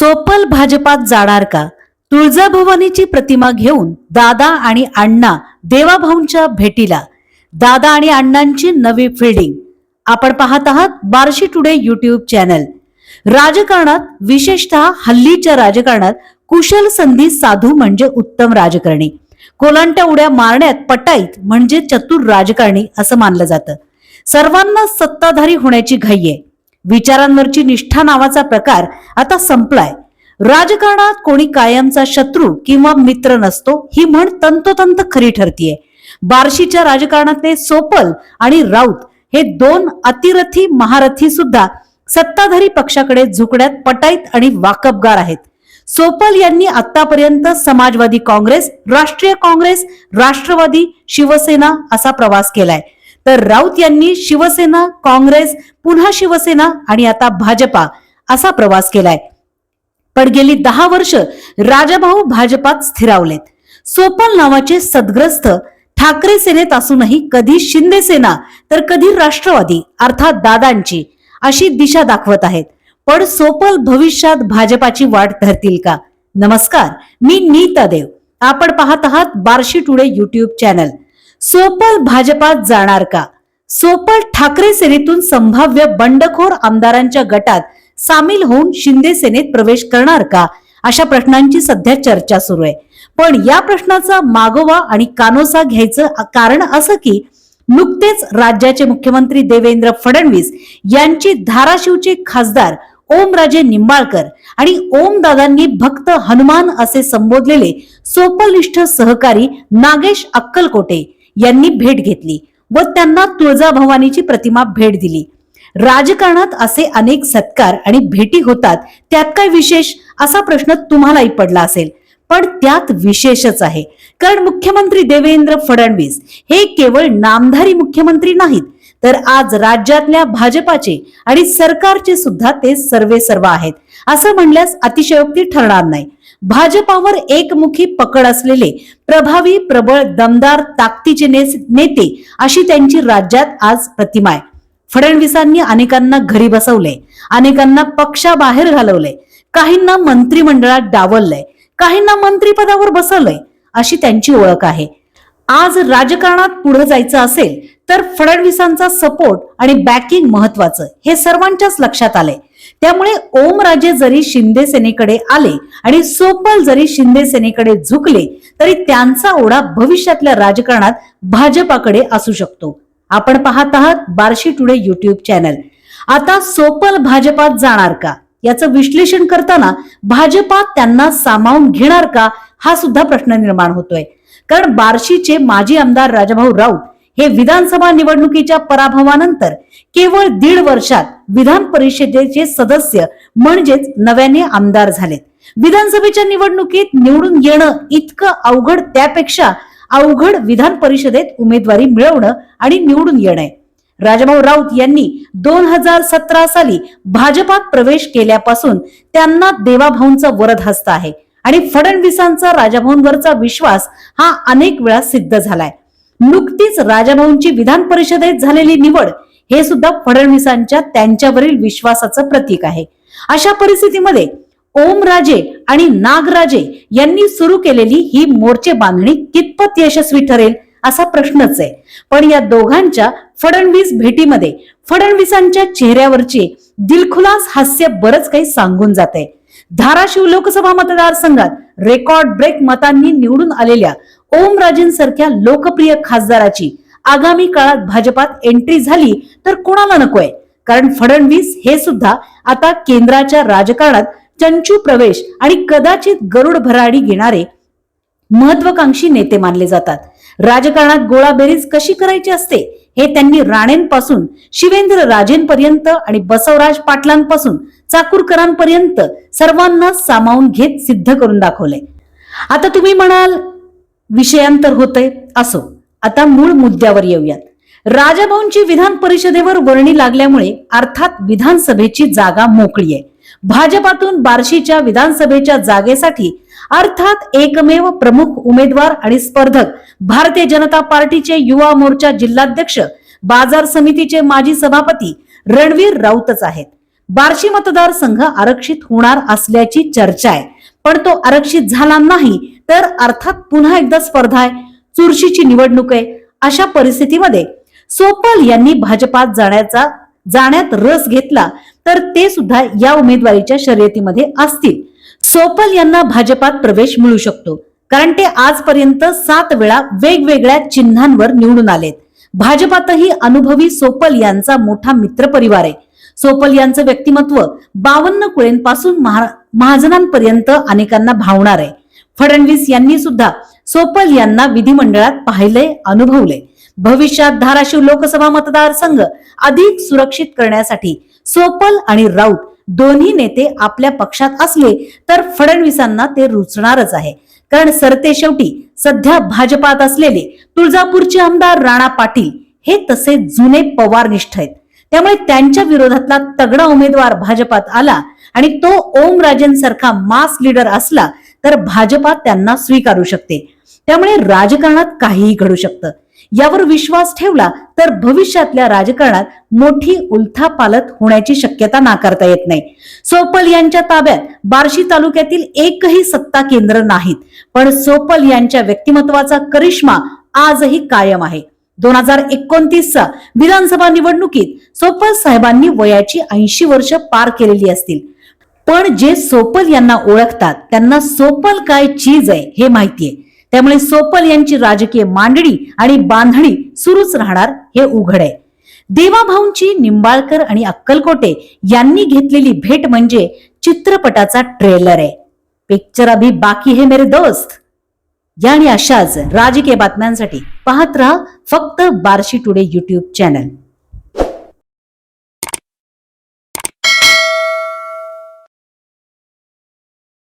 सोपल भाजपात जाणार का? तुळजाभवानीची प्रतिमा घेऊन दादा आणि अण्णा देवाभाऊंच्या भेटीला. दादा आणि अण्णांची नवी फिल्डिंग. आपण पाहत आहात बार्शी टुडे युट्यूब चॅनल. राजकारणात, विशेषतः हल्लीच्या राजकारणात कुशल संधी साधू म्हणजे उत्तम राजकारणी. कोलांट्या उड्या मारण्यात पटाईत म्हणजे चतुर राजकारणी असं मानलं जातं. सर्वांना सत्ताधारी होण्याची घाई आहे. विचारांवरची निष्ठा नावाचा प्रकार आता संपलाय. राजकारणात कोणी कायमचा शत्रू किंवा मित्र नसतो ही म्हण तंतोतंत खरी ठरतीये. बार्शीच्या राजकारणातले सोपल आणि राऊत हे दोन अतिरथी महारथी सुद्धा सत्ताधारी पक्षाकडे झुकण्यात पटाईत आणि वाकबगार आहेत. सोपल यांनी आतापर्यंत समाजवादी काँग्रेस, राष्ट्रीय काँग्रेस, राष्ट्रवादी, शिवसेना असा प्रवास केलाय, तर राऊत यांनी शिवसेना, काँग्रेस, पुन्हा शिवसेना आणि आता भाजपा असा प्रवास केलाय. पण गेली 10 वर्ष राजाभाऊ भाजपात स्थिरावलेत. सोपल नावाचे सद्ग्रस्त ठाकरे सेनेत असूनही कधी शिंदे सेना तर कधी राष्ट्रवादी अर्थात दादांची अशी दिशा दाखवत आहेत. पण सोपल भविष्यात भाजपाची वाट धरतील का? नमस्कार, मी नीता देव. आपण पाहत आहात Barshi today YouTube channel. Sopal भाजपात जाणार का? सोपल ठाकरे सेनेतून संभाव्य बंडखोर आमदारांच्या गटात सामील होऊन शिंदे सेनेत प्रवेश करणार का? अशा प्रश्नांची सध्या चर्चा सुरू आहे. पण या प्रश्नाचा मागोवा आणि कानोसा घ्यायचं कारण असं की नुकतेच राज्याचे मुख्यमंत्री देवेंद्र फडणवीस यांची धाराशिवचे खासदार ओमराजे निंबाळकर आणि ओमदादांनी भक्त हनुमान असे संबोधलेले सोपलनिष्ठ सहकारी नागेश अक्कलकोटे यांनी भेट घेतली व त्यांना तुळजाभवानीची प्रतिमा भेट दिली. राजकारणात असे अनेक सत्कार आणि भेटी होतात, त्यात काय विशेष असा प्रश्न तुम्हालाही पडला असेल. पण त्यात विशेषच आहे, कारण मुख्यमंत्री देवेंद्र फडणवीस हे केवळ नामधारी मुख्यमंत्री नाहीत, तर आज राज्यातल्या भाजपाचे आणि सरकारचे सुद्धा ते सर्वेसर्वा आहेत असं म्हणल्यास अतिशयोक्ती ठरणार नाही. भाजपावर एकमुखी पकड असलेले प्रभावी, प्रबळ, दमदार, ताकदीचे नेते अशी त्यांची राज्यात आज प्रतिमा आहे. फडणवीसांनी अनेकांना घरी बसवले, अनेकांना पक्षाबाहेर घालवले, काहींना मंत्रिमंडळात डावललंय, काहींना मंत्रिपदावर बसवलंय, अशी त्यांची ओळख आहे. आज राजकारणात पुढे जायचं असेल तर फडणवीसांचा सपोर्ट आणि बॅकिंग महत्वाचं हे सर्वांच्याच लक्षात आलंय. त्यामुळे ओमराजे जरी शिंदे सेनेकडे आले आणि सोपल जरी शिंदे सेनेकडे झुकले तरी त्यांचा ओढा भविष्यातल्या राजकारणात भाजपाकडे असू शकतो. आपण पाहत आहात बार्शी टुडे युट्यूब चॅनल. आता सोपल भाजपात जाणार का याचं विश्लेषण करताना भाजपात त्यांना सामावून घेणार का हा सुद्धा प्रश्न निर्माण होतोय. कारण बार्शीचे माजी आमदार राजाभाऊ राऊत हे विधानसभा निवडणुकीच्या पराभवानंतर केवळ 1.5 वर्षात विधान परिषदेचे सदस्य म्हणजेच नव्याने आमदार झालेत. विधानसभेच्या निवडणुकीत निवडून येणं इतकं अवघड, त्यापेक्षा अवघड विधान परिषदेत उमेदवारी मिळवणं आणि निवडून येणं. राजाभाऊ राऊत यांनी 2017 साली भाजपात प्रवेश केल्यापासून त्यांना देवाभाऊंचा वरद हस्त आहे आणि फडणवीसांचा राजाभाऊंवरचा विश्वास हा अनेक वेळा सिद्ध झालाय. नुकतीच राजाभाऊंची विधान परिषदेत झालेली निवड हे सुद्धा फडणवीसांच्या त्यांच्यावरील विश्वासाचं प्रतीक आहे. अशा परिस्थितीमध्ये ओमराजे आणि नागराजे यांनी सुरू केलेली ही मोर्चे बांधणी कितपत यशस्वी ठरेल असा प्रश्नच आहे. पण या दोघांच्या फडणवीस भेटीमध्ये फडणवीसांच्या चेहऱ्यावरचे दिलखुलास हास्य बरंच काही सांगून जाते. धाराशिव लोकसभा मतदारसंघात रेकॉर्ड ब्रेक मतांनी निवडून आलेल्या ओमराजेंसारख्या लोकप्रिय खासदाराची आगामी काळात भाजपात एंट्री झाली तर कोणाला नकोय. कारण फडणवीस हे सुद्धा आता केंद्राच्या राजकारणात चंचू प्रवेश आणि कदाचित गरुड भराडी घेणारे महत्वाकांक्षी नेते मानले जातात. राजकारणात गोळाबेरीज कशी करायची असते हे त्यांनी राणेंपासून शिवेंद्र राजेंपर्यंत आणि बसवराज पाटलांपासून चाकूरकरांपर्यंत सर्वांना सामावून घेत सिद्ध करून दाखवले. आता तुम्ही म्हणाल विषयांतर होतंय, असो. आता मूळ मुद्द्यावर येऊयात. राजाभाऊंची विधान परिषदेवर वर्णी लागल्यामुळे अर्थात विधानसभेची जागा मोकळी आहे. भाजपातून बार्शीच्या विधानसभेच्या जागेसाठी अर्थात एकमेव प्रमुख उमेदवार आणि स्पर्धक भारतीय जनता पार्टीचे युवा मोर्चा जिल्हाध्यक्ष, बाजार समितीचे माजी सभापती रणवीर राऊतच आहेत. बार्शी मतदारसंघ आरक्षित होणार असल्याची चर्चा आहे, पण तो आरक्षित झाला नाही तर अर्थात पुन्हा एकदा स्पर्धा आहे, चुरशीची निवडणूक आहे. अशा परिस्थितीमध्ये सोपल यांनी भाजपात जाण्यात रस घेतला तर ते सुद्धा या उमेदवारीच्या शर्यतीमध्ये असतील. सोपल यांना भाजपात प्रवेश मिळू शकतो, कारण ते आजपर्यंत 7 वेळा वेगवेगळ्या चिन्हांवर निवडून आलेत. भाजपातही अनुभवी सोपल यांचा मोठा मित्रपरिवार आहे. सोपल यांचं व्यक्तिमत्व बावन्नकुळेंपासून महाजनांपर्यंत अनेकांना भावणार आहे. फडणवीस यांनी सुद्धा सोपल यांना विधिमंडळात पाहिलंय, अनुभवलंय. भविष्यात धाराशिव लोकसभा मतदारसंघ अधिक सुरक्षित करण्यासाठी सोपल आणि राऊत दोन्ही नेते आपल्या पक्षात असले तर फडणवीसांना ते रुचणारच आहे. कारण सरते शेवटी सध्या भाजपात असलेले तुळजापूरचे आमदार राणा पाटील हे तसे जुने पवारनिष्ठ आहेत. त्यामुळे त्यांच्या विरोधातला तगडा उमेदवार भाजपात आला आणि तो ओमराजेंसारखा मास लीडर असला तर भाजपात त्यांना स्वीकारू शकते. त्यामुळे राजकारणात काहीही घडू शकतं. यावर विश्वास ठेवला तर भविष्यातल्या राजकारणात मोठी उलथापालथ होण्याची शक्यता नाकारता येत नाही. सोपल यांच्या ताब्यात बार्शी तालुक्यातील एकही सत्ता केंद्र नाहीत, पण सोपल यांच्या व्यक्तिमत्वाचा करिश्मा आजही कायम आहे. 2029चा विधानसभा निवडणुकीत सोपल साहेबांनी वयाची 80 वर्ष पार केलेली असतील, पण जे सोपल यांना ओळखतात त्यांना सोपल काय चीज आहे हे माहितीये. त्यामुळे सोपल यांची राजकीय मांडणी आणि बांधणी सुरूच राहणार हे उघड आहे. देवाभाऊंची निंबाळकर आणि अक्कलकोटे यांनी घेतलेली भेट म्हणजे चित्रपटाचा ट्रेलर आहे. पिक्चर अभी बाकी है मेरे दोस्त. आणि अशाच राजकीय बातम्यांसाठी पाहत राहा फक्त बार्शी टुडे YouTube चॅनल.